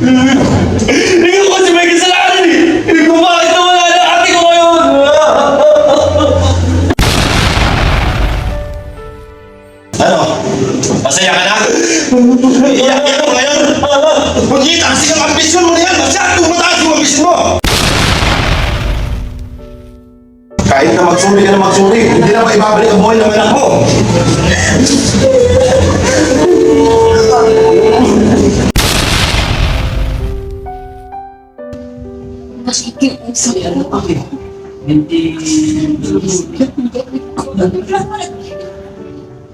Ikaw kasi may kasalanan eh! Kung bakit nawala na ate ko ngayon! Ano? Masaya ka na? Iiyak ka mo ngayon? Magkita kasi ang ambisyon mo na yan! Masyadong mataas yung ambisyon mo! Kahit na magsuri ka na magsuri, hindi na maibabalik ang buhay ng anak mo! Nakikiusap ka na ako.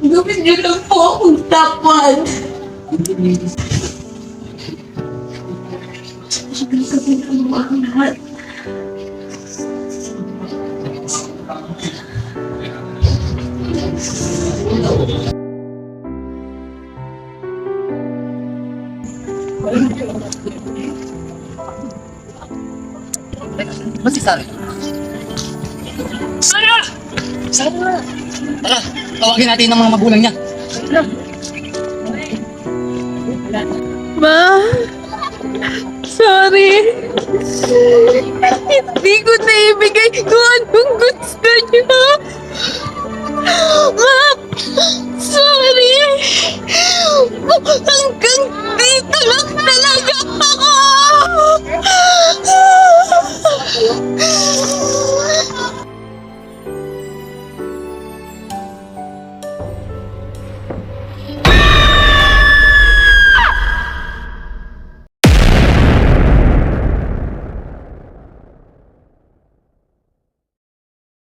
Gawin niyo lang po akong tapat. Gagawin ang mga lahat. Ba't si Sara? Sara! Sara! Tara, tawagin natin ang mga magulang niya. Ma, sorry. Hindi ko na ibigay kung anong gusto niyo. Ma!